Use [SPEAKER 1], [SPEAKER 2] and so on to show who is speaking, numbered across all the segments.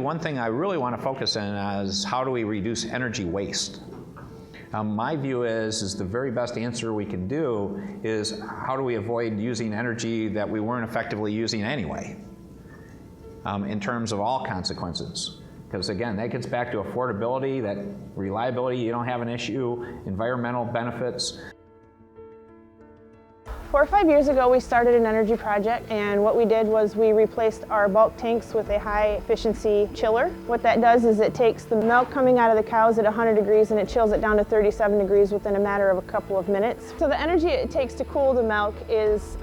[SPEAKER 1] One thing I really want to focus on is how do we reduce energy waste? My view is the very best answer we can do is how do we avoid using energy that we weren't effectively using anyway, in terms of all consequences. Because again, that gets back to affordability, that reliability, you don't have an issue, environmental benefits.
[SPEAKER 2] 4 or 5 years ago, we started an energy project, and what we did was we replaced our bulk tanks with a high-efficiency chiller. What that does is it takes the milk coming out of the cows at 100 degrees and it chills it down to 37 degrees within a matter of a couple of minutes. So the energy it takes to cool the milk is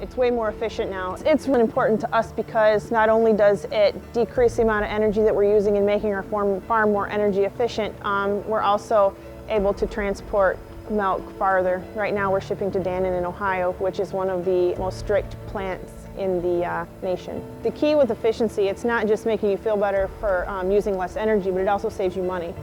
[SPEAKER 2] it's way more efficient now. It's really important to us because not only does it decrease the amount of energy that we're using in making our farm more energy efficient, we're also able to transport milk farther. Right now we're shipping to Dannon in Ohio, which is one of the most strict plants in the nation. The key with efficiency, it's not just making you feel better for using less energy, but it also saves you money.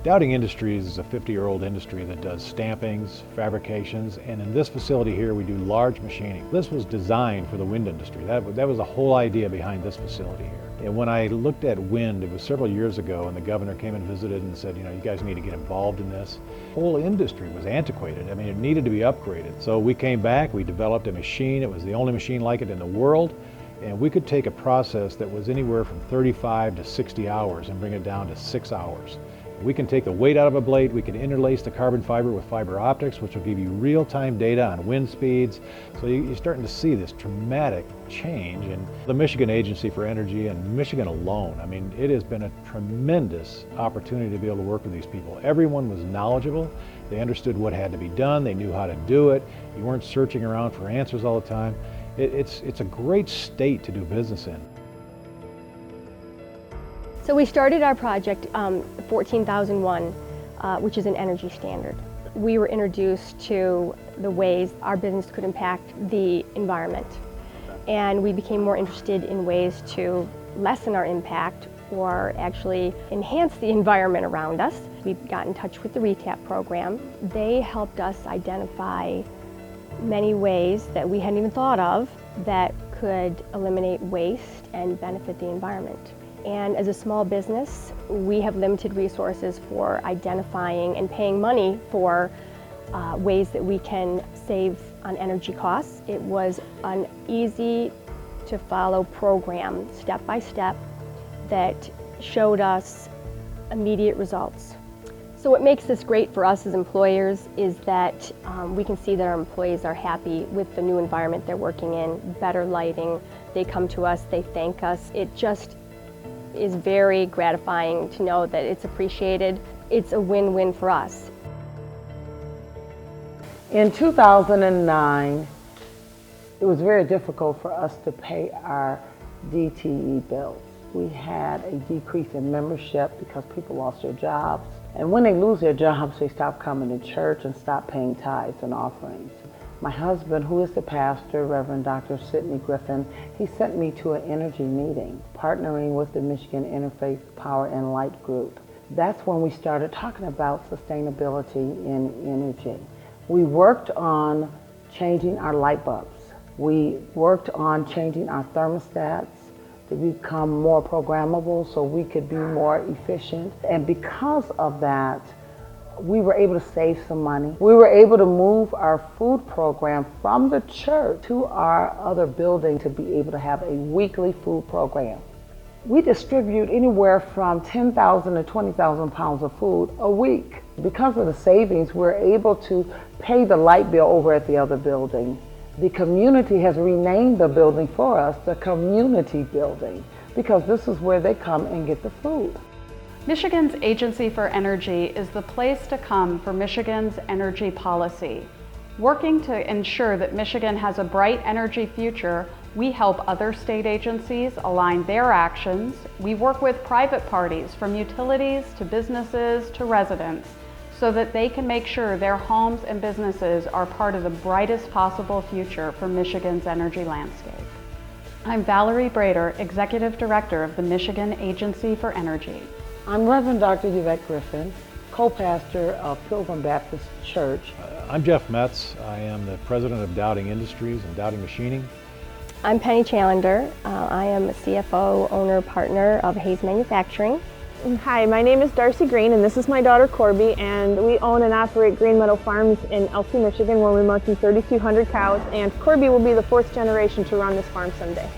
[SPEAKER 3] Dowding Industries is a 50-year-old industry that does stampings, fabrications, and in this facility here we do large machining. This was designed for the wind industry. That was the whole idea behind this facility here. And when I looked at wind, it was several years ago, and the governor came and visited and said, you know, you guys need to get involved in this. The whole industry was antiquated. I mean, it needed to be upgraded. So we came back, we developed a machine. It was the only machine like it in the world. And we could take a process that was anywhere from 35 to 60 hours and bring it down to 6 hours. We can take the weight out of a blade, we can interlace the carbon fiber with fiber optics, which will give you real-time data on wind speeds. So you're starting to see this dramatic change. And the Michigan Agency for Energy and Michigan alone, I mean, it has been a tremendous opportunity to be able to work with these people. Everyone was knowledgeable, they understood what had to be done, they knew how to do it. You weren't searching around for answers all the time. It's a great state to do business in.
[SPEAKER 4] So we started our project 14001, which is an energy standard. We were introduced to the ways our business could impact the environment, and we became more interested in ways to lessen our impact or actually enhance the environment around us. We got in touch with the RETAP program. They helped us identify many ways that we hadn't even thought of that could eliminate waste and benefit the environment. And as a small business, we have limited resources for identifying and paying money for ways that we can save on energy costs. It was an easy to follow program, step by step, that showed us immediate results. So what makes this great for us as employers is that we can see that our employees are happy with the new environment they're working in, better lighting. They come to us, they thank us. It just is very gratifying to know that it's appreciated. It's a win-win for us.
[SPEAKER 5] In 2009, it was very difficult for us to pay our DTE bills. We had a decrease in membership because people lost their jobs. And when they lose their jobs, they stop coming to church and stop paying tithes and offerings. My husband, who is the pastor, Reverend Dr. Sidney Griffin, he sent me to an energy meeting, partnering with the Michigan Interfaith Power and Light Group. That's when we started talking about sustainability in energy. We worked on changing our light bulbs. We worked on changing our thermostats to become more programmable so we could be more efficient. And because of that, we were able to save some money. We were able to move our food program from the church to our other building to be able to have a weekly food program. We distribute anywhere from 10,000 to 20,000 pounds of food a week. Because of the savings, we're able to pay the light bill over at the other building. The community has renamed the building for us the Community Building because this is where they come and get the food.
[SPEAKER 6] Michigan's Agency for Energy is the place to come for Michigan's energy policy. Working to ensure that Michigan has a bright energy future, we help other state agencies align their actions. We work with private parties, from utilities to businesses to residents, so that they can make sure their homes and businesses are part of the brightest possible future for Michigan's energy landscape. I'm Valerie Brader, Executive Director of the Michigan Agency for Energy.
[SPEAKER 5] I'm Reverend Dr. Yvette Griffin, co-pastor of Pilgrim Baptist Church.
[SPEAKER 3] I'm Jeff Metz. I am the president of Dowding Industries and Dowding Machining.
[SPEAKER 4] I'm Penny Challenger. I am a CFO, owner, partner of Hayes Manufacturing.
[SPEAKER 2] Hi, my name is Darcy Green, and this is my daughter Corby, and we own and operate Green Meadow Farms in Elsie, Michigan, where we're milking 3,200 cows, and Corby will be the 4th generation to run this farm someday.